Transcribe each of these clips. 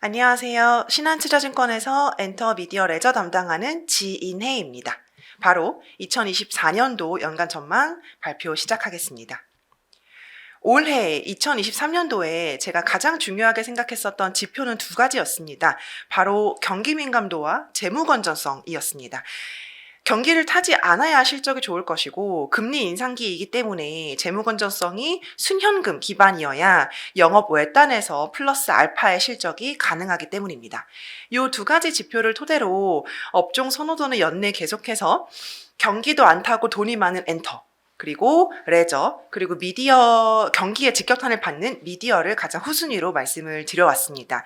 안녕하세요. 신한투자증권에서 엔터 미디어 레저 담당하는 지인혜입니다. 바로 2024년도 연간 전망 발표 시작하겠습니다. 올해 2023년도에 제가 가장 중요하게 생각했었던 지표는 두 가지였습니다. 바로 경기 민감도와 재무 건전성이었습니다. 경기를 타지 않아야 실적이 좋을 것이고 금리 인상기이기 때문에 재무 건전성이 순현금 기반이어야 영업 외단에서 플러스 알파의 실적이 가능하기 때문입니다. 이 두 가지 지표를 토대로 업종 선호도는 연내 계속해서 경기도 안 타고 돈이 많은 엔터, 그리고 레저, 그리고 미디어, 경기에 직격탄을 받는 미디어를 가장 후순위로 말씀을 드려왔습니다.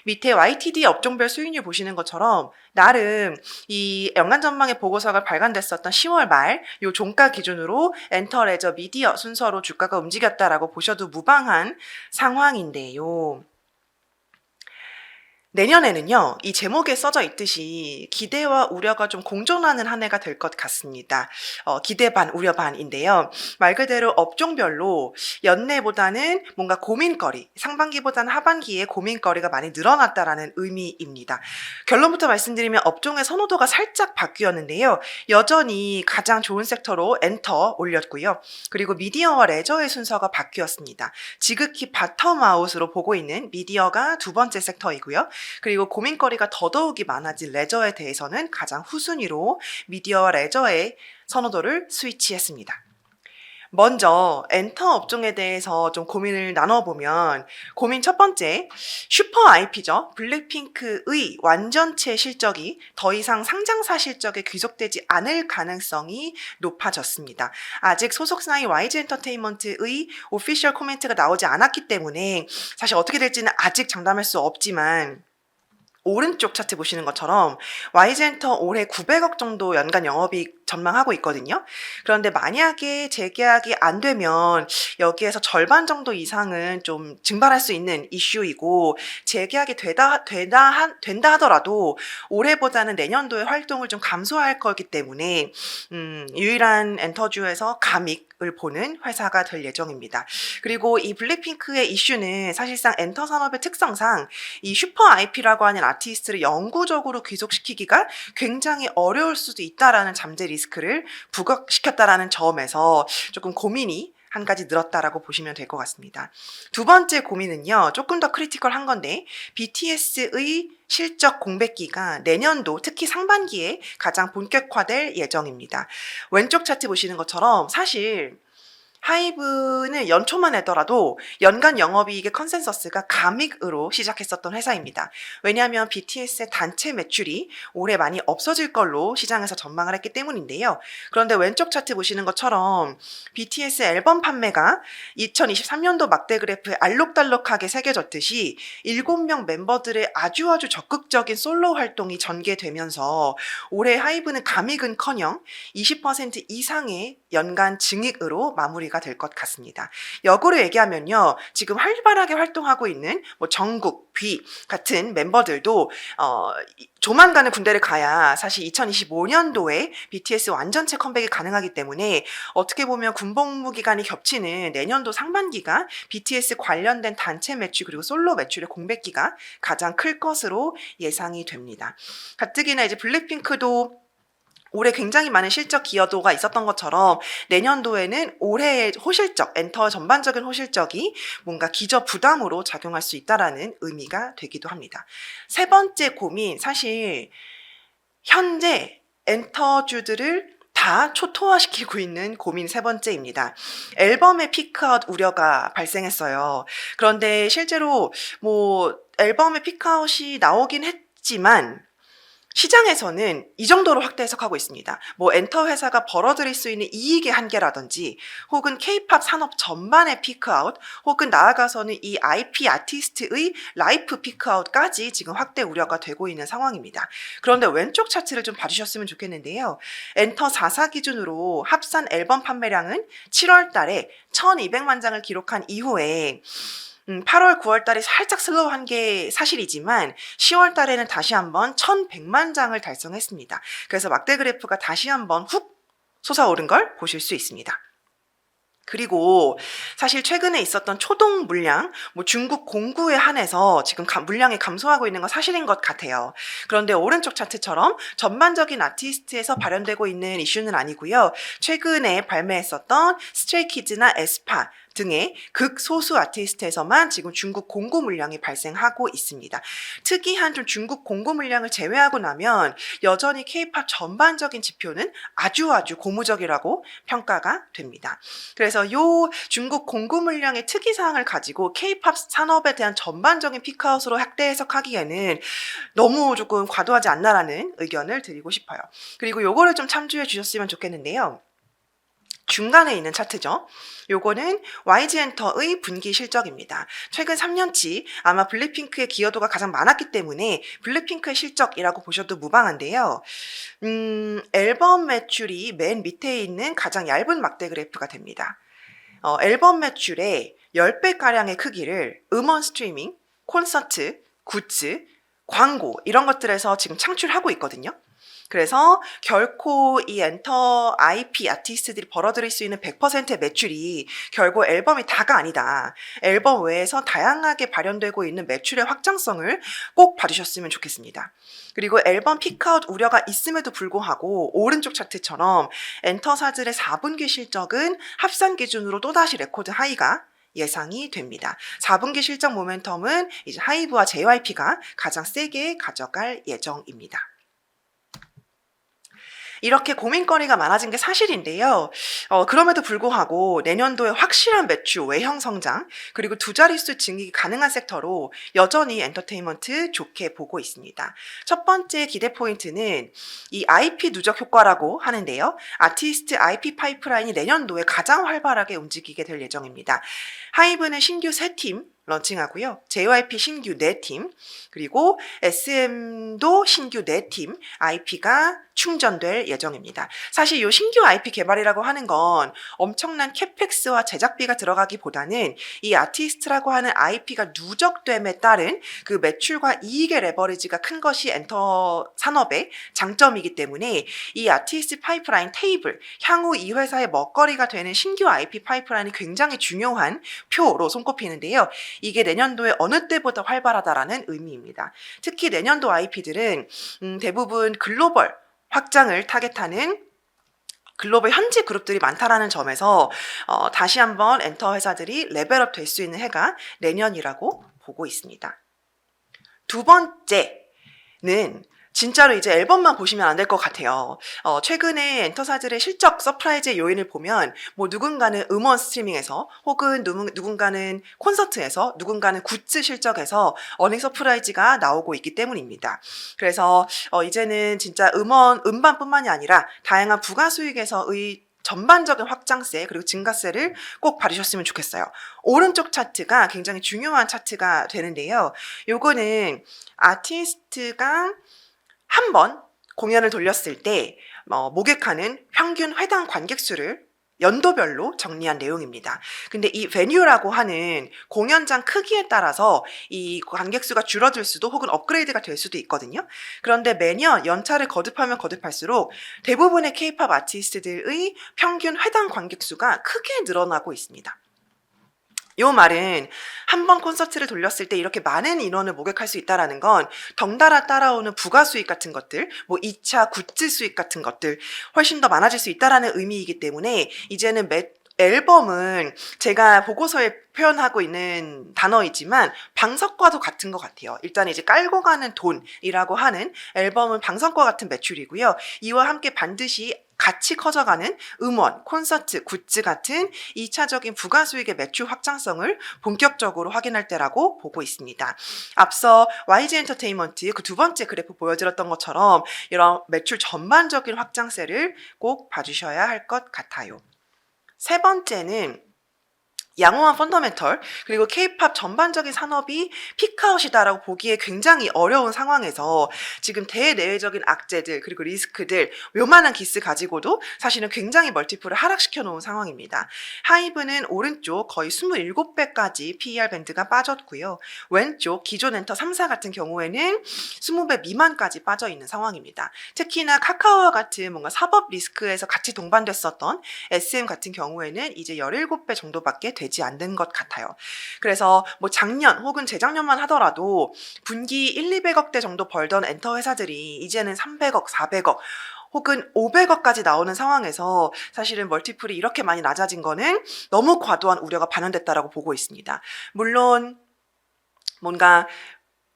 밑에 YTD 업종별 수익률 보시는 것처럼 나름 이 연간 전망의 보고서가 발간됐었던 10월 말 요 종가 기준으로 엔터, 레저, 미디어 순서로 주가가 움직였다라고 보셔도 무방한 상황인데요. 내년에는요, 이 제목에 써져 있듯이 기대와 우려가 좀 공존하는 한 해가 될 것 같습니다. 기대 반, 우려 반인데요. 말 그대로 업종별로 연내보다는 뭔가 고민거리, 상반기보다는 하반기에 고민거리가 많이 늘어났다라는 의미입니다. 결론부터 말씀드리면 업종의 선호도가 살짝 바뀌었는데요. 여전히 가장 좋은 섹터로 엔터 올렸고요. 그리고 미디어와 레저의 순서가 바뀌었습니다. 지극히 바텀아웃으로 보고 있는 미디어가 두 번째 섹터이고요. 그리고 고민거리가 더더욱이 많아진 레저에 대해서는 가장 후순위로 미디어와 레저의 선호도를 스위치했습니다. 먼저 엔터 업종에 대해서 좀 고민을 나눠보면 고민 첫 번째, 슈퍼 IP죠. 블랙핑크의 완전체 실적이 더 이상 상장사 실적에 귀속되지 않을 가능성이 높아졌습니다. 아직 소속사인 YG 엔터테인먼트의 오피셜 코멘트가 나오지 않았기 때문에 사실 어떻게 될지는 아직 장담할 수 없지만 오른쪽 차트 보시는 것처럼 YG엔터 올해 900억 정도 연간 영업이익 전망하고 있거든요. 그런데 만약에 재계약이 안 되면 여기에서 절반 정도 이상은 좀 증발할 수 있는 이슈이고, 재계약이 된다 하더라도 올해보다는 내년도의 활동을 좀 감소할 거기 때문에 유일한 엔터주에서 감익을 보는 회사가 될 예정입니다. 그리고 이 블랙핑크의 이슈는 사실상 엔터 산업의 특성상 이 슈퍼 IP라고 하는 아티스트를 영구적으로 귀속시키기가 굉장히 어려울 수도 있다라는 잠재 리스크를 부각시켰다라는 점에서 조금 고민이 한 가지 늘었다라고 보시면 될 것 같습니다. 두 번째 고민은요, 조금 더 크리티컬한 건데 BTS의 실적 공백기가 내년도 특히 상반기에 가장 본격화될 예정입니다. 왼쪽 차트 보시는 것처럼 사실 하이브는 연초만 내더라도 연간 영업이익의 컨센서스가 감익으로 시작했었던 회사입니다. 왜냐하면 BTS의 단체 매출이 올해 많이 없어질 걸로 시장에서 전망을 했기 때문인데요. 그런데 왼쪽 차트 보시는 것처럼 BTS 앨범 판매가 2023년도 막대 그래프에 알록달록하게 새겨졌듯이 7명 멤버들의 아주 적극적인 솔로 활동이 전개되면서 올해 하이브는 감익은커녕 20% 이상의 연간 증익으로 마무리가 될 것 같습니다. 역으로 얘기하면요, 지금 활발하게 활동하고 있는 정국, 뷔 같은 멤버들도 조만간은 군대를 가야 사실 2025년도에 BTS 완전체 컴백이 가능하기 때문에 어떻게 보면 군복무 기간이 겹치는 내년도 상반기가 BTS 관련된 단체 매출 그리고 솔로 매출의 공백기가 가장 클 것으로 예상이 됩니다. 가뜩이나 이제 블랙핑크도 올해 굉장히 많은 실적 기여도가 있었던 것처럼 내년도에는 올해의 호실적, 엔터 전반적인 호실적이 뭔가 기저 부담으로 작용할 수 있다라는 의미가 되기도 합니다. 세 번째 고민, 사실 현재 엔터주들을 다 초토화시키고 있는 고민 세 번째입니다. 앨범의 피크아웃 우려가 발생했어요. 그런데 실제로 앨범의 피크아웃이 나오긴 했지만 시장에서는 이 정도로 확대 해석하고 있습니다. 엔터 회사가 벌어들일 수 있는 이익의 한계라든지 혹은 K-팝 산업 전반의 피크아웃 혹은 나아가서는 이 IP 아티스트의 라이프 피크아웃까지 지금 확대 우려가 되고 있는 상황입니다. 그런데 왼쪽 차트를 좀 봐주셨으면 좋겠는데요. 엔터 4사 기준으로 합산 앨범 판매량은 7월 달에 1200만 장을 기록한 이후에 8월, 9월 달에 살짝 슬로우한 게 사실이지만 10월 달에는 다시 한번 1100만 장을 달성했습니다. 그래서 막대 그래프가 다시 한번 훅 솟아오른 걸 보실 수 있습니다. 그리고 사실 최근에 있었던 초동 물량, 뭐 중국 공구에 한해서 지금 물량이 감소하고 있는 건 사실인 것 같아요. 그런데 오른쪽 차트처럼 전반적인 아티스트에서 발현되고 있는 이슈는 아니고요. 최근에 발매했었던 스트레이키즈나 에스파 등의 극소수 아티스트에서만 지금 중국 공구 물량이 발생하고 있습니다. 특이한 좀 중국 공구 물량을 제외하고 나면 여전히 K-팝 전반적인 지표는 아주 고무적이라고 평가가 됩니다. 그래서 요 중국 공구 물량의 특이사항을 가지고 K-팝 산업에 대한 전반적인 피크아웃으로 확대 해석하기에는 너무 조금 과도하지 않나라는 의견을 드리고 싶어요. 그리고 요거를 좀 참조해 주셨으면 좋겠는데요. 중간에 있는 차트죠. 요거는 YG 엔터의 분기 실적입니다. 최근 3년치 아마 블랙핑크의 기여도가 가장 많았기 때문에 블랙핑크의 실적이라고 보셔도 무방한데요. 앨범 매출이 맨 밑에 있는 가장 얇은 막대 그래프가 됩니다. 앨범 매출의 10배가량의 크기를 음원 스트리밍, 콘서트, 굿즈, 광고 이런 것들에서 지금 창출하고 있거든요. 그래서 결코 이 엔터 IP 아티스트들이 벌어들일 수 있는 100%의 매출이 결국 앨범이 다가 아니다. 앨범 외에서 다양하게 발현되고 있는 매출의 확장성을 꼭 봐주셨으면 좋겠습니다. 그리고 앨범 피크아웃 우려가 있음에도 불구하고 오른쪽 차트처럼 엔터사들의 4분기 실적은 합산 기준으로 또다시 레코드 하이가 예상이 됩니다. 4분기 실적 모멘텀은 이제 하이브와 JYP가 가장 세게 가져갈 예정입니다. 이렇게 고민거리가 많아진 게 사실인데요. 그럼에도 불구하고 내년도에 확실한 매출, 외형 성장, 그리고 두 자릿수 증액이 가능한 섹터로 여전히 엔터테인먼트 좋게 보고 있습니다. 첫 번째 기대 포인트는 이 IP 누적 효과라고 하는데요. 아티스트 IP 파이프라인이 내년도에 가장 활발하게 움직이게 될 예정입니다. 하이브는 신규 3팀 런칭하고요. JYP 신규 4팀, 그리고 SM도 신규 4팀 IP가 충전될 예정입니다. 사실 이 신규 IP 개발이라고 하는 건 엄청난 캐펙스와 제작비가 들어가기보다는 이 아티스트라고 하는 IP가 누적됨에 따른 그 매출과 이익의 레버리지가 큰 것이 엔터 산업의 장점이기 때문에 이 아티스트 파이프라인 테이블, 향후 이 회사의 먹거리가 되는 신규 IP 파이프라인이 굉장히 중요한 표로 손꼽히는데요. 이게 내년도에 어느 때보다 활발하다라는 의미입니다. 특히 내년도 IP들은 대부분 글로벌 확장을 타겟하는 글로벌 현지 그룹들이 많다라는 점에서 다시 한번 엔터 회사들이 레벨업 될 수 있는 해가 내년이라고 보고 있습니다. 두 번째는 진짜로 이제 앨범만 보시면 안 될 것 같아요. 최근에 엔터사들의 실적 서프라이즈의 요인을 보면 뭐 누군가는 음원 스트리밍에서 혹은 누군가는 콘서트에서 누군가는 굿즈 실적에서 어닝 서프라이즈가 나오고 있기 때문입니다. 그래서 이제는 진짜 음반뿐만이 아니라 다양한 부가 수익에서의 전반적인 확장세 그리고 증가세를 꼭 봐주셨으면 좋겠어요. 오른쪽 차트가 굉장히 중요한 차트가 되는데요. 요거는 아티스트가 한 번 공연을 돌렸을 때 목격하는 평균 회당 관객 수를 연도별로 정리한 내용입니다. 근데 이 베뉴라고 하는 공연장 크기에 따라서 이 관객 수가 줄어들 수도 혹은 업그레이드가 될 수도 있거든요. 그런데 매년 연차를 거듭하면 거듭할수록 대부분의 K-팝 아티스트들의 평균 회당 관객 수가 크게 늘어나고 있습니다. 요 말은 한 번 콘서트를 돌렸을 때 이렇게 많은 인원을 목격할 수 있다는 건 덩달아 따라오는 부가 수익 같은 것들, 뭐 2차 굿즈 수익 같은 것들 훨씬 더 많아질 수 있다는 의미이기 때문에 이제는 앨범은 제가 보고서에 표현하고 있는 단어이지만 방석과도 같은 것 같아요. 일단 이제 깔고 가는 돈이라고 하는 앨범은 방석과 같은 매출이고요. 이와 함께 반드시 같이 커져가는 음원, 콘서트, 굿즈 같은 2차적인 부가수익의 매출 확장성을 본격적으로 확인할 때라고 보고 있습니다. 앞서 YG 엔터테인먼트 그 두 번째 그래프 보여드렸던 것처럼 이런 매출 전반적인 확장세를 꼭 봐주셔야 할 것 같아요. 세 번째는 양호한 펀더멘털 그리고 케이팝 전반적인 산업이 피크아웃이다라고 보기에 굉장히 어려운 상황에서 지금 대내외적인 악재들 그리고 리스크들 요만한 기스 가지고도 사실은 굉장히 멀티플을 하락시켜 놓은 상황입니다. 하이브는 오른쪽 거의 27배까지 PER 밴드가 빠졌고요. 왼쪽 기존 엔터 3사 같은 경우에는 20배 미만까지 빠져 있는 상황입니다. 특히나 카카오와 같은 뭔가 사법 리스크에서 같이 동반됐었던 SM 같은 경우에는 이제 17배 정도밖에 되지 않는 것 같아요. 그래서 뭐 작년 혹은 재작년만 하더라도 분기 1, 200억대 정도 벌던 엔터 회사들이 이제는 300억, 400억 혹은 500억까지 나오는 상황에서 사실은 멀티플이 이렇게 많이 낮아진 거는 너무 과도한 우려가 반영됐다라고 보고 있습니다. 물론 뭔가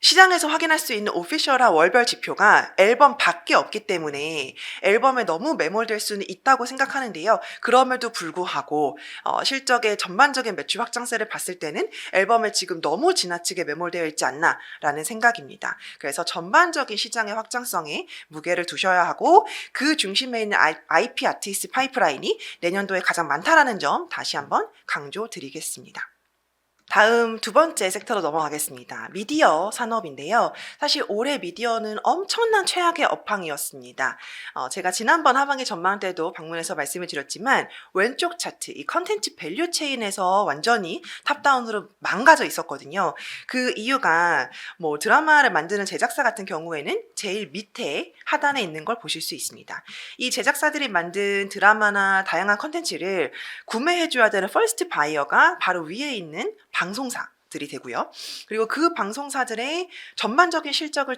시장에서 확인할 수 있는 오피셜한 월별 지표가 앨범 밖에 없기 때문에 앨범에 너무 매몰될 수는 있다고 생각하는데요. 그럼에도 불구하고 실적의 전반적인 매출 확장세를 봤을 때는 앨범에 지금 너무 지나치게 매몰되어 있지 않나라는 생각입니다. 그래서 전반적인 시장의 확장성에 무게를 두셔야 하고 그 중심에 있는 IP 아티스트 파이프라인이 내년도에 가장 많다라는 점 다시 한번 강조드리겠습니다. 다음 두 번째 섹터로 넘어가겠습니다. 미디어 산업인데요. 사실 올해 미디어는 엄청난 최악의 업황이었습니다. 제가 지난번 하반기 전망 때도 방문해서 말씀을 드렸지만 왼쪽 차트, 이 컨텐츠 밸류 체인에서 완전히 탑다운으로 망가져 있었거든요. 그 이유가 뭐 드라마를 만드는 제작사 같은 경우에는 제일 밑에 하단에 있는 걸 보실 수 있습니다. 이 제작사들이 만든 드라마나 다양한 컨텐츠를 구매해줘야 되는 퍼스트 바이어가 바로 위에 있는 방송사들이 되고요. 그리고 그 방송사들의 전반적인 실적을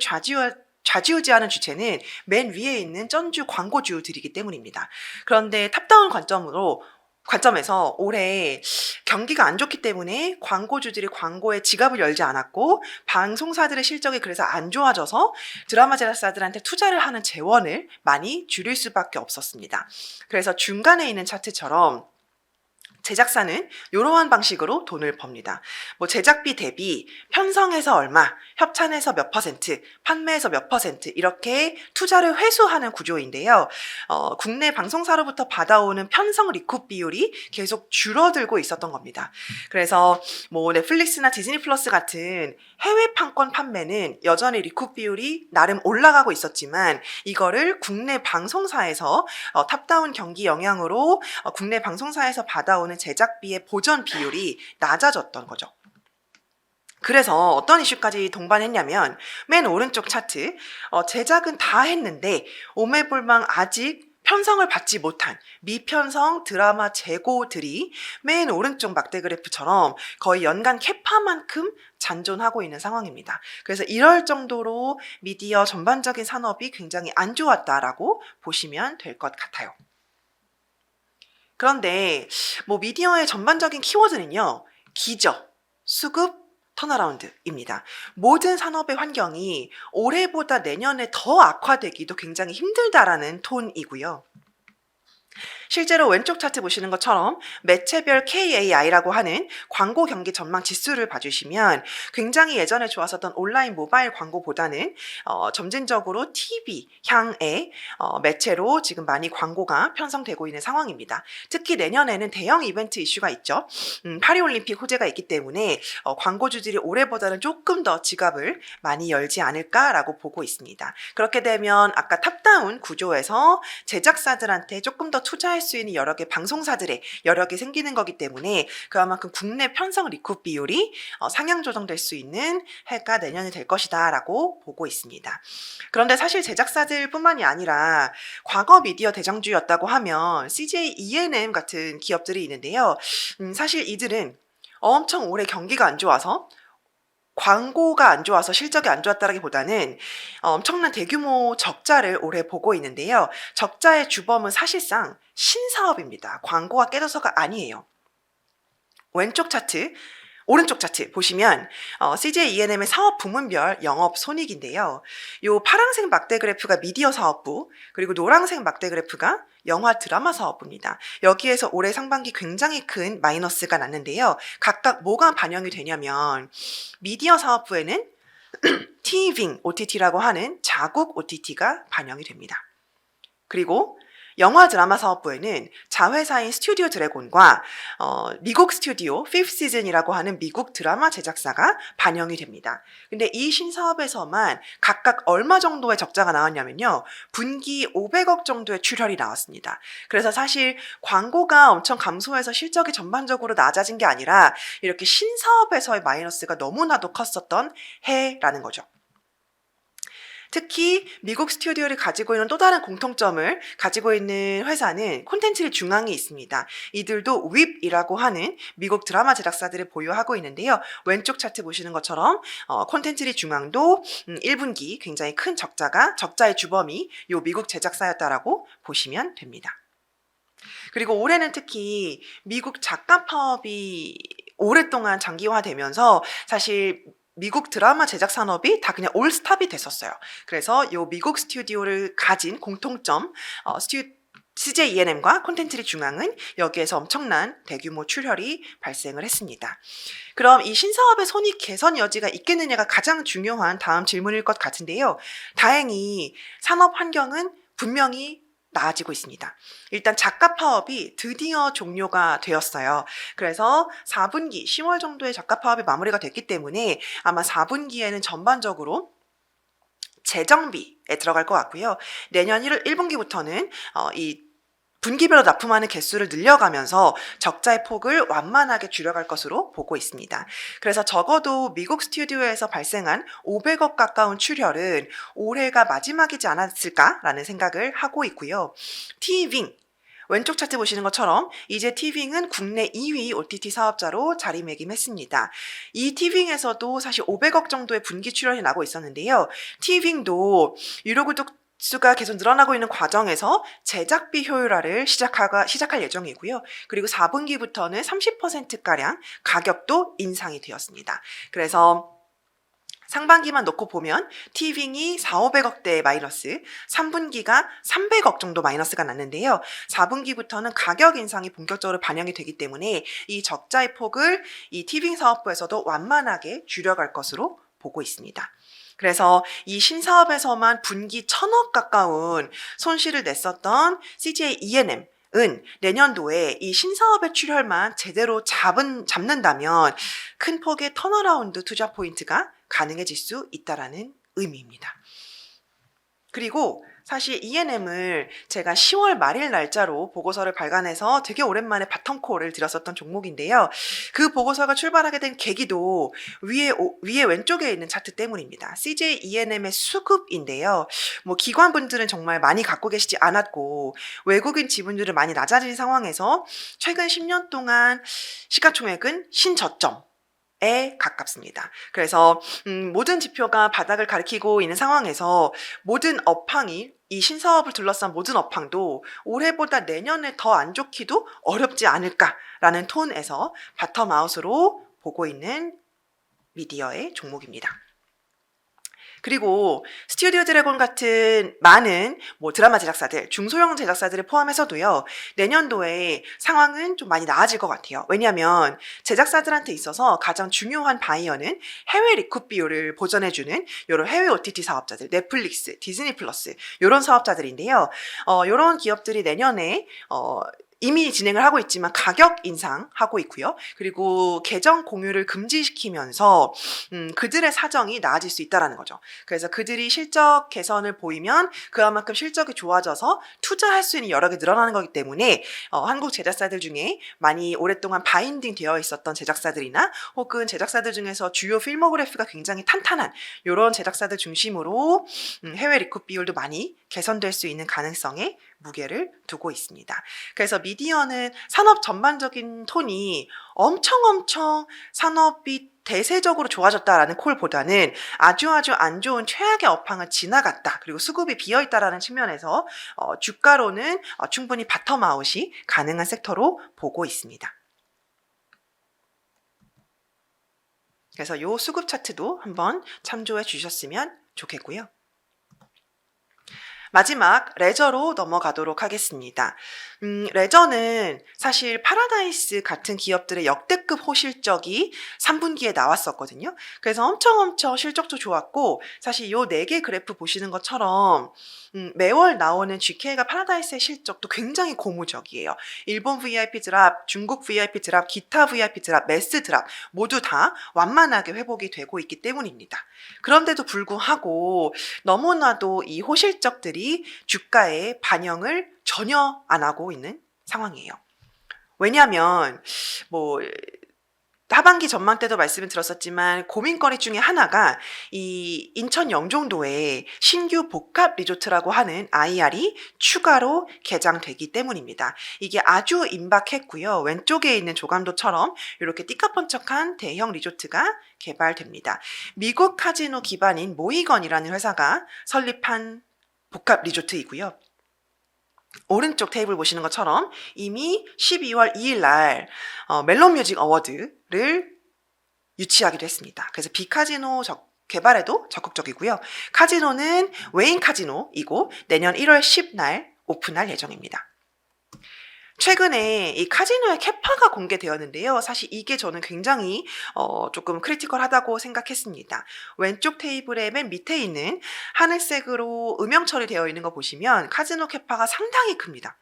좌지우지하는 주체는 맨 위에 있는 전주 광고주들이기 때문입니다. 그런데 탑다운 관점에서 올해 경기가 안 좋기 때문에 광고주들이 광고에 지갑을 열지 않았고 방송사들의 실적이 그래서 안 좋아져서 드라마 제작사들한테 투자를 하는 재원을 많이 줄일 수밖에 없었습니다. 그래서 중간에 있는 차트처럼 제작사는 이러한 방식으로 돈을 법니다. 뭐 제작비 대비 편성해서 얼마, 협찬해서 몇 퍼센트, 판매해서 몇 퍼센트 이렇게 투자를 회수하는 구조인데요. 국내 방송사로부터 받아오는 편성 리쿱 비율이 계속 줄어들고 있었던 겁니다. 그래서 뭐 넷플릭스나 디즈니 플러스 같은 해외 판권 판매는 여전히 리쿱 비율이 나름 올라가고 있었지만 이거를 국내 방송사에서 탑다운 경기 영향으로 국내 방송사에서 받아오는 제작비의 보전 비율이 낮아졌던 거죠. 그래서 어떤 이슈까지 동반했냐면 맨 오른쪽 차트 제작은 다 했는데 오매불망 아직 편성을 받지 못한 미편성 드라마 재고들이 맨 오른쪽 막대 그래프처럼 거의 연간 캐파만큼 잔존하고 있는 상황입니다. 그래서 이럴 정도로 미디어 전반적인 산업이 굉장히 안 좋았다라고 보시면 될 것 같아요. 그런데 뭐 미디어의 전반적인 키워드는요. 기저, 수급, 턴어라운드입니다. 모든 산업의 환경이 올해보다 내년에 더 악화되기도 굉장히 힘들다라는 톤이고요. 실제로 왼쪽 차트 보시는 것처럼 매체별 KAI라고 하는 광고 경기 전망 지수를 봐주시면 굉장히 예전에 좋았었던 온라인 모바일 광고보다는 점진적으로 TV 향의 매체로 지금 많이 광고가 편성되고 있는 상황입니다. 특히 내년에는 대형 이벤트 이슈가 있죠. 파리올림픽 호재가 있기 때문에 광고주들이 올해보다는 조금 더 지갑을 많이 열지 않을까라고 보고 있습니다. 그렇게 되면 아까 탑다운 구조에서 제작사들한테 조금 더 투자할 수 있는 여러 개 방송사들의 여러 개 생기는 거기 때문에 그만큼 국내 편성 리쿱 비율이 상향 조정될 수 있는 해가 내년이 될 것이다 라고 보고 있습니다. 그런데 사실 제작사들뿐만이 아니라 과거 미디어 대장주였다고 하면 CJ ENM 같은 기업들이 있는데요. 사실 이들은 엄청 올해 경기가 안 좋아서 광고가 안 좋아서 실적이 안 좋았다라기보다는 엄청난 대규모 적자를 올해 보고 있는데요. 적자의 주범은 사실상 신사업입니다. 광고가 깨져서가 아니에요. 오른쪽 차트 보시면 CJ ENM의 사업 부문별 영업 손익인데요. 요 파란색 막대 그래프가 미디어 사업부, 그리고 노란색 막대 그래프가 영화 드라마 사업부입니다. 여기에서 올해 상반기 굉장히 큰 마이너스가 났는데요. 각각 뭐가 반영이 되냐면 미디어 사업부에는 TVING OTT라고 하는 자국 OTT가 반영이 됩니다. 그리고 영화 드라마 사업부에는 자회사인 스튜디오 드래곤과 미국 스튜디오 피프th 시즌이라고 하는 미국 드라마 제작사가 반영이 됩니다. 근데 이 신사업에서만 각각 얼마 정도의 적자가 나왔냐면요. 분기 500억 정도의 출혈이 나왔습니다. 그래서 사실 광고가 엄청 감소해서 실적이 전반적으로 낮아진 게 아니라 이렇게 신사업에서의 마이너스가 너무나도 컸었던 해라는 거죠. 특히 미국 스튜디오를 가지고 있는 또 다른 공통점을 가지고 있는 회사는 콘텐츠의 중앙에 있습니다. 이들도 윕이라고 하는 미국 드라마 제작사들을 보유하고 있는데요. 왼쪽 차트 보시는 것처럼 콘텐츠의 중앙도 1분기 굉장히 큰 적자의 주범이 이 미국 제작사였다라고 보시면 됩니다. 그리고 올해는 특히 미국 작가 파업이 오랫동안 장기화되면서 사실 미국 드라마 제작 산업이 다 그냥 올스탑이 됐었어요. 그래서 이 미국 스튜디오를 가진 공통점, CJ E&M과 콘텐츠리 중앙은 여기에서 엄청난 대규모 출혈이 발생을 했습니다. 그럼 이 신사업의 손익 개선 여지가 있겠느냐가 가장 중요한 다음 질문일 것 같은데요. 다행히 산업 환경은 분명히 나아지고 있습니다. 일단 작가 파업이 드디어 종료가 되었어요. 그래서 4분기 10월 정도에 작가 파업이 마무리가 됐기 때문에 아마 4분기에는 전반적으로 재정비에 들어갈 것 같고요. 내년 1분기부터는 이 분기별로 납품하는 개수를 늘려가면서 적자의 폭을 완만하게 줄여갈 것으로 보고 있습니다. 그래서 적어도 미국 스튜디오에서 발생한 500억 가까운 출혈은 올해가 마지막이지 않았을까라는 생각을 하고 있고요. 티빙 왼쪽 차트 보시는 것처럼 이제 티빙은 국내 2위 OTT 사업자로 자리매김했습니다. 이 티빙에서도 사실 500억 정도의 분기 출혈이 나고 있었는데요. 티빙도 유료 구독 수가 계속 늘어나고 있는 과정에서 제작비 효율화를 시작할 예정이고요. 그리고 4분기부터는 30%가량 가격도 인상이 되었습니다. 그래서 상반기만 놓고 보면 티빙이 4,500억대의 마이너스, 3분기가 300억 정도 마이너스가 났는데요. 4분기부터는 가격 인상이 본격적으로 반영이 되기 때문에 이 적자의 폭을 이 티빙 사업부에서도 완만하게 줄여갈 것으로 보고 있습니다. 그래서 이 신사업에서만 분기 1,000억 가까운 손실을 냈었던 CJ E&M 은 내년도에 이 신사업의 출혈만 제대로 잡는다면 큰 폭의 턴어라운드 투자 포인트가 가능해질 수 있다라는 의미입니다. 그리고 사실 E&M을 제가 10월 말일 날짜로 보고서를 발간해서 되게 오랜만에 바텀콜을 드렸었던 종목인데요. 그 보고서가 출발하게 된 계기도 위에 왼쪽에 있는 차트 때문입니다. CJ E&M의 수급인데요. 기관분들은 정말 많이 갖고 계시지 않았고 외국인 지분율이 많이 낮아진 상황에서 최근 10년 동안 시가총액은 신저점 에 가깝습니다. 그래서 모든 지표가 바닥을 가리키고 있는 상황에서 모든 업황이 이 신사업을 둘러싼 모든 업황도 올해보다 내년에 더 안 좋기도 어렵지 않을까라는 톤에서 바텀아웃으로 보고 있는 미디어의 종목입니다. 그리고 스튜디오 드래곤 같은 많은 드라마 제작사들, 중소형 제작사들을 포함해서도요. 내년도에 상황은 좀 많이 나아질 것 같아요. 왜냐하면 제작사들한테 있어서 가장 중요한 바이어는 해외 리쿠 비율을 보전해주는 이런 해외 OTT 사업자들, 넷플릭스, 디즈니 플러스 이런 사업자들인데요. 이런 기업들이 내년에 이미 진행을 하고 있지만 가격 인상하고 있고요. 그리고 계정 공유를 금지시키면서 그들의 사정이 나아질 수 있다는 거죠. 그래서 그들이 실적 개선을 보이면 그만큼 실적이 좋아져서 투자할 수 있는 여력이 늘어나는 거기 때문에 한국 제작사들 중에 많이 오랫동안 바인딩 되어 있었던 제작사들이나 혹은 제작사들 중에서 주요 필모그래피가 굉장히 탄탄한 이런 제작사들 중심으로 해외 리쿠 비율도 많이 개선될 수 있는 가능성에 무게를 두고 있습니다. 그래서 미디어는 산업 전반적인 톤이 엄청 산업이 대세적으로 좋아졌다라는 콜보다는 아주 안 좋은 최악의 업황을 지나갔다. 그리고 수급이 비어있다라는 측면에서 주가로는 충분히 바텀아웃이 가능한 섹터로 보고 있습니다. 그래서 이 수급 차트도 한번 참조해 주셨으면 좋겠고요. 마지막 레저로 넘어가도록 하겠습니다. 레저는 사실 파라다이스 같은 기업들의 역대급 호실적이 3분기에 나왔었거든요. 그래서 엄청 실적도 좋았고, 사실 요 4개 그래프 보시는 것처럼 매월 나오는 GK가 파라다이스의 실적도 굉장히 고무적이에요. 일본 VIP 드랍, 중국 VIP 드랍, 기타 VIP 드랍, 메스 드랍 모두 다 완만하게 회복이 되고 있기 때문입니다. 그런데도 불구하고 너무나도 이 호실적들이 주가에 반영을 전혀 안 하고 있는 상황이에요. 왜냐하면 뭐 하반기 전망 때도 말씀을 드렸었지만 고민거리 중에 하나가 이 인천 영종도에 신규 복합 리조트라고 하는 IR이 추가로 개장되기 때문입니다. 이게 아주 임박했고요. 왼쪽에 있는 조감도처럼 이렇게 띠까뻔쩍한 대형 리조트가 개발됩니다. 미국 카지노 기반인 모이건이라는 회사가 설립한 복합 리조트이고요. 오른쪽 테이블 보시는 것처럼 이미 12월 2일 날 멜론 뮤직 어워드를 유치하기도 했습니다. 그래서 비카지노 개발에도 적극적이고요. 카지노는 웨인 카지노이고 내년 1월 10날 오픈할 예정입니다. 최근에 이 카지노의 캐파가 공개되었는데요. 사실 이게 저는 굉장히 조금 크리티컬하다고 생각했습니다. 왼쪽 테이블의 맨 밑에 있는 하늘색으로 음영 처리되어 있는 거 보시면 카지노 캐파가 상당히 큽니다.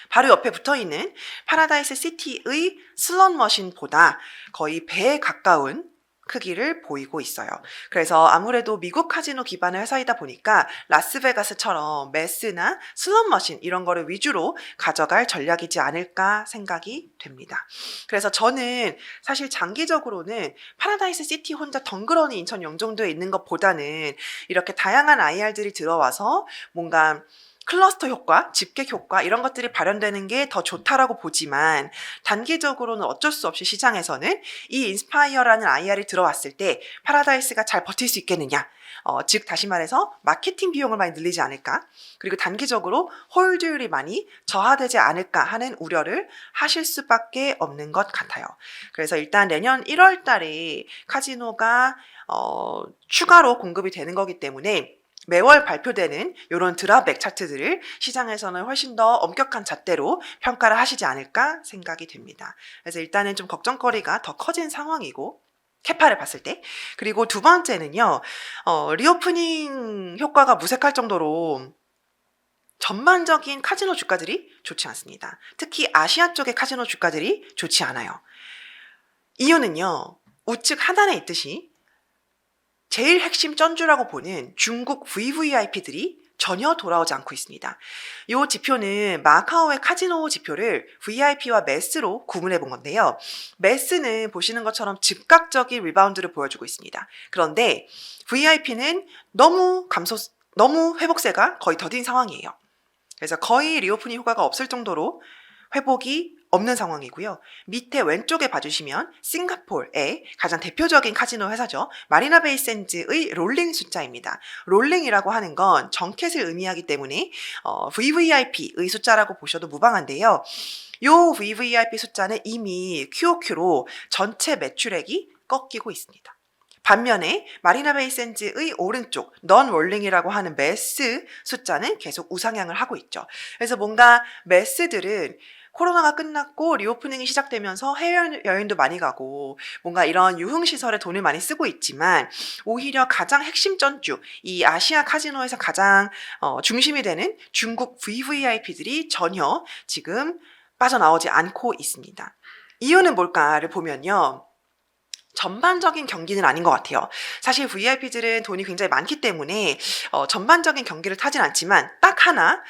바로 옆에 붙어있는 파라다이스 시티의 슬롯 머신보다 거의 배에 가까운 크기를 보이고 있어요. 그래서 아무래도 미국 카지노 기반의 회사이다 보니까 라스베가스처럼 매스나 슬롯 머신 이런 거를 위주로 가져갈 전략이지 않을까 생각이 됩니다. 그래서 저는 사실 장기적으로는 파라다이스 시티 혼자 덩그러니 인천 영종도에 있는 것보다는 이렇게 다양한 IR들이 들어와서 뭔가 클러스터 효과, 집객 효과 이런 것들이 발현되는 게 더 좋다라고 보지만 단기적으로는 어쩔 수 없이 시장에서는 이 인스파이어라는 IR이 들어왔을 때 파라다이스가 잘 버틸 수 있겠느냐, 즉 다시 말해서 마케팅 비용을 많이 늘리지 않을까, 그리고 단기적으로 홀드율이 많이 저하되지 않을까 하는 우려를 하실 수밖에 없는 것 같아요. 그래서 일단 내년 1월 달에 카지노가 추가로 공급이 되는 거기 때문에 매월 발표되는 이런 드랍백 차트들을 시장에서는 훨씬 더 엄격한 잣대로 평가를 하시지 않을까 생각이 됩니다. 그래서 일단은 좀 걱정거리가 더 커진 상황이고, 캐파를 봤을 때. 그리고 두 번째는요, 리오프닝 효과가 무색할 정도로 전반적인 카지노 주가들이 좋지 않습니다. 특히 아시아 쪽의 카지노 주가들이 좋지 않아요. 이유는요, 우측 하단에 있듯이 제일 핵심 쩐주라고 보는 중국 VVIP들이 전혀 돌아오지 않고 있습니다. 이 지표는 마카오의 카지노 지표를 VIP와 매스로 구분해 본 건데요. 매스는 보시는 것처럼 즉각적인 리바운드를 보여주고 있습니다. 그런데 VIP는 너무 회복세가 거의 더딘 상황이에요. 그래서 거의 리오프닝 효과가 없을 정도로 회복이 없는 상황이고요. 밑에 왼쪽에 봐주시면 싱가포르의 가장 대표적인 카지노 회사죠. 마리나 베이 샌즈의 롤링 숫자입니다. 롤링이라고 하는 건 정켓을 의미하기 때문에 VVIP의 숫자라고 보셔도 무방한데요. 요 VVIP 숫자는 이미 QOQ로 전체 매출액이 꺾이고 있습니다. 반면에 마리나 베이 샌즈의 오른쪽 넌 롤링이라고 하는 매스 숫자는 계속 우상향을 하고 있죠. 그래서 뭔가 매스들은 코로나가 끝났고 리오프닝이 시작되면서 해외여행도 많이 가고 뭔가 이런 유흥시설에 돈을 많이 쓰고 있지만 오히려 가장 핵심 전주, 이 아시아 카지노에서 가장 중심이 되는 중국 VVIP들이 전혀 지금 빠져나오지 않고 있습니다. 이유는 뭘까를 보면요, 전반적인 경기는 아닌 것 같아요. 사실 VIP들은 돈이 굉장히 많기 때문에 전반적인 경기를 타진 않지만 딱 하나,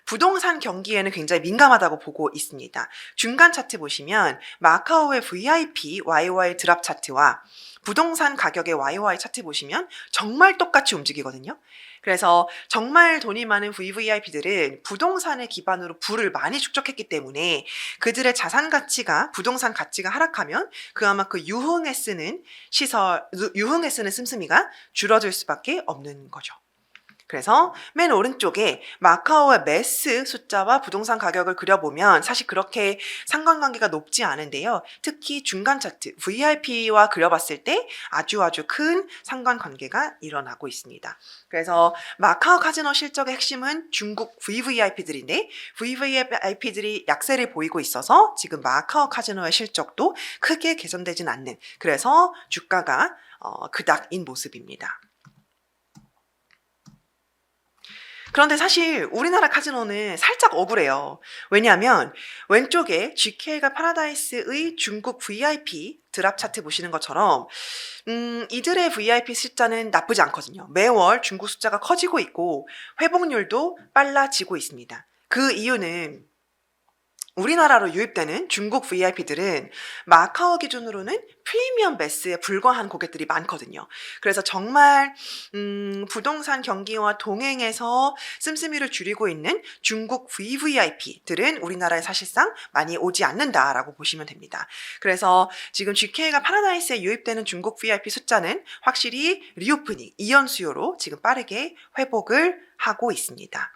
부동산 경기에는 굉장히 민감하다고 보고 있습니다. 중간 차트 보시면 마카오의 VIP YY 드랍 차트와 부동산 가격의 YY 차트 보시면 정말 똑같이 움직이거든요. 그래서 정말 돈이 많은 VVIP들은 부동산을 기반으로 부를 많이 축적했기 때문에 그들의 자산 가치가, 부동산 가치가 하락하면 그만큼 유흥에 쓰는 씀씀이가 줄어들 수밖에 없는 거죠. 그래서 맨 오른쪽에 마카오의 매스 숫자와 부동산 가격을 그려보면 사실 그렇게 상관관계가 높지 않은데요. 특히 중간 차트 VIP와 그려봤을 때 아주 큰 상관관계가 일어나고 있습니다. 그래서 마카오 카지노 실적의 핵심은 중국 VVIP들인데 VVIP들이 약세를 보이고 있어서 지금 마카오 카지노의 실적도 크게 개선되진 않는, 그래서 주가가 그닥인 모습입니다. 그런데 사실 우리나라 카지노는 살짝 억울해요. 왜냐하면 왼쪽에 GK가 파라다이스의 중국 VIP 드랍 차트 보시는 것처럼 이들의 VIP 숫자는 나쁘지 않거든요. 매월 중국 숫자가 커지고 있고 회복률도 빨라지고 있습니다. 그 이유는 우리나라로 유입되는 중국 VIP들은 마카오 기준으로는 프리미엄 매스에 불과한 고객들이 많거든요. 그래서 정말 부동산 경기와 동행해서 씀씀이를 줄이고 있는 중국 VVIP들은 우리나라에 사실상 많이 오지 않는다라고 보시면 됩니다. 그래서 지금 GK가 파라다이스에 유입되는 중국 VIP 숫자는 확실히 리오프닝, 이연 수요로 지금 빠르게 회복을 하고 있습니다.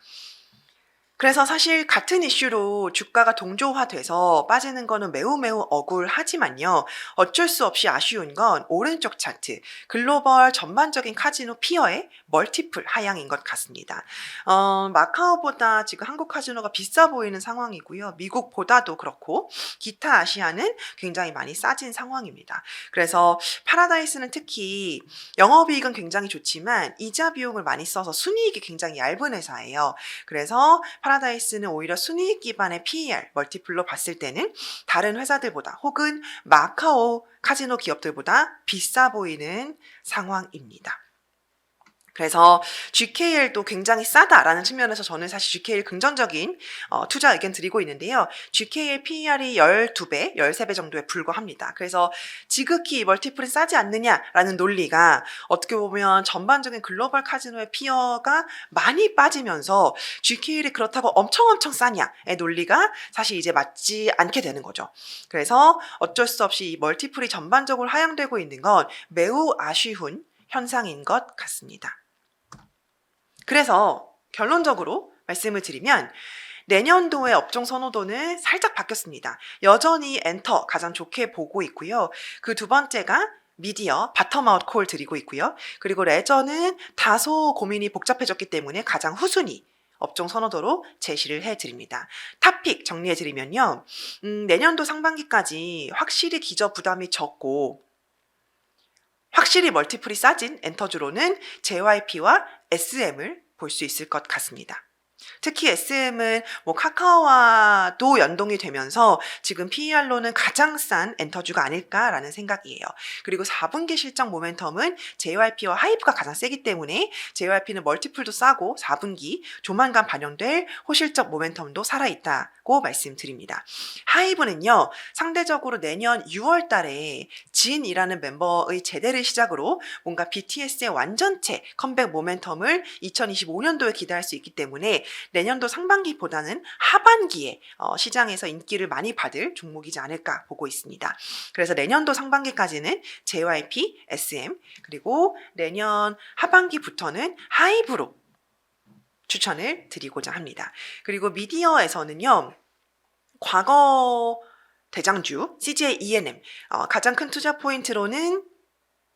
그래서 사실 같은 이슈로 주가가 동조화돼서 빠지는 거는 매우 억울하지만요. 어쩔 수 없이 아쉬운 건 오른쪽 차트, 글로벌 전반적인 카지노 피어의 멀티플 하향인 것 같습니다. 마카오보다 지금 한국 카지노가 비싸 보이는 상황이고요. 미국보다도 그렇고 기타 아시아는 굉장히 많이 싸진 상황입니다. 그래서 파라다이스는 특히 영업이익은 굉장히 좋지만 이자 비용을 많이 써서 순이익이 굉장히 얇은 회사예요. 그래서 파라다이스는 오히려 순이익 기반의 PER, 멀티플로 봤을 때는 다른 회사들보다 혹은 마카오 카지노 기업들보다 비싸 보이는 상황입니다. 그래서 GKL도 굉장히 싸다라는 측면에서 저는 사실 GKL 긍정적인 투자 의견 드리고 있는데요. GKL PER이 12배, 13배 정도에 불과합니다. 그래서 지극히 멀티플이 싸지 않느냐라는 논리가 어떻게 보면 전반적인 글로벌 카지노의 피어가 많이 빠지면서 GKL이 그렇다고 엄청 싸냐의 논리가 사실 이제 맞지 않게 되는 거죠. 그래서 어쩔 수 없이 이 멀티플이 전반적으로 하향되고 있는 건 매우 아쉬운 현상인 것 같습니다. 그래서 결론적으로 말씀을 드리면 내년도의 업종 선호도는 살짝 바뀌었습니다. 여전히 엔터 가장 좋게 보고 있고요. 그 두 번째가 미디어, 바텀아웃 콜 드리고 있고요. 그리고 레저는 다소 고민이 복잡해졌기 때문에 가장 후순위 업종 선호도로 제시를 해드립니다. 탑픽 정리해드리면요. 내년도 상반기까지 확실히 기저 부담이 적고 확실히 멀티플이 싸진 엔터주로는 JYP와 SM을 볼 수 있을 것 같습니다. 특히 SM은 카카오와도 연동이 되면서 지금 PER로는 가장 싼 엔터주가 아닐까라는 생각이에요. 그리고 4분기 실적 모멘텀은 JYP와 하이브가 가장 세기 때문에 JYP는 멀티플도 싸고 4분기 조만간 반영될 호실적 모멘텀도 살아있다고 말씀드립니다. 하이브는요, 상대적으로 내년 6월 달에 진이라는 멤버의 제대를 시작으로 뭔가 BTS의 완전체 컴백 모멘텀을 2025년도에 기대할 수 있기 때문에 내년도 상반기보다는 하반기에 시장에서 인기를 많이 받을 종목이지 않을까 보고 있습니다. 그래서 내년도 상반기까지는 JYP, SM, 그리고 내년 하반기부터는 하이브로 추천을 드리고자 합니다. 그리고 미디어에서는요, 과거 대장주 CJ ENM 가장 큰 투자 포인트로는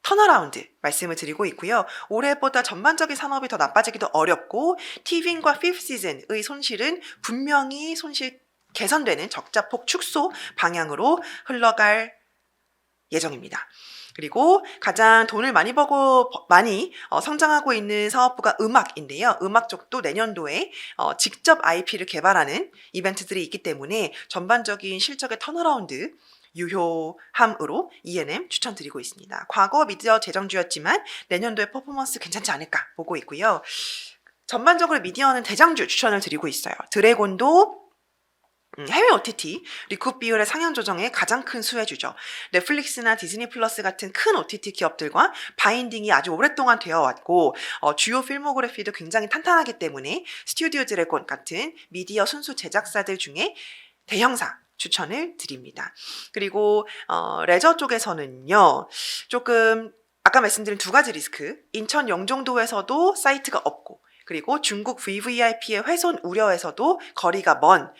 턴어라운드 말씀을 드리고 있고요. 올해보다 전반적인 산업이 더 나빠지기도 어렵고 티빙과 피프th 시즌의 손실은 분명히 손실 개선되는 적자폭 축소 방향으로 흘러갈 예정입니다. 그리고 가장 돈을 많이 벌고 많이 성장하고 있는 사업부가 음악인데요. 음악 쪽도 내년도에 직접 IP를 개발하는 이벤트들이 있기 때문에 전반적인 실적의 턴어라운드 유효함으로 ENM 추천드리고 있습니다. 과거 미디어 재정주였지만 내년도의 퍼포먼스 괜찮지 않을까 보고 있고요. 전반적으로 미디어는 대장주 추천을 드리고 있어요. 드래곤도 해외 OTT 리쿠 비율의 상향 조정에 가장 큰 수혜주죠. 넷플릭스나 디즈니 플러스 같은 큰 OTT 기업들과 바인딩이 아주 오랫동안 되어 왔고 주요 필모그래피도 굉장히 탄탄하기 때문에 스튜디오 드래곤 같은 미디어 순수 제작사들 중에 대형사 추천을 드립니다. 그리고 레저 쪽에서는요, 조금 아까 말씀드린 두 가지 리스크, 인천 영종도에서도 사이트가 없고 그리고 중국 VVIP의 훼손 우려에서도 거리가 먼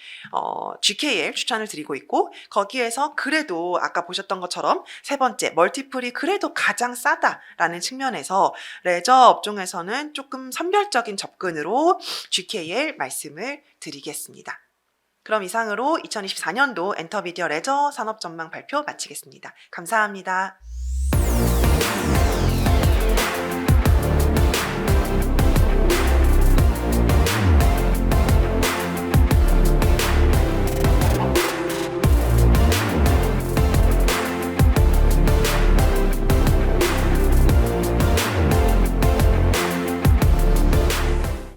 GKL 추천을 드리고 있고, 거기에서 그래도 아까 보셨던 것처럼 세 번째 멀티플이 그래도 가장 싸다라는 측면에서 레저 업종에서는 조금 선별적인 접근으로 GKL 말씀을 드리겠습니다. 그럼 이상으로 2024년도 엔터미디어 레저 산업 전망 발표 마치겠습니다. 감사합니다.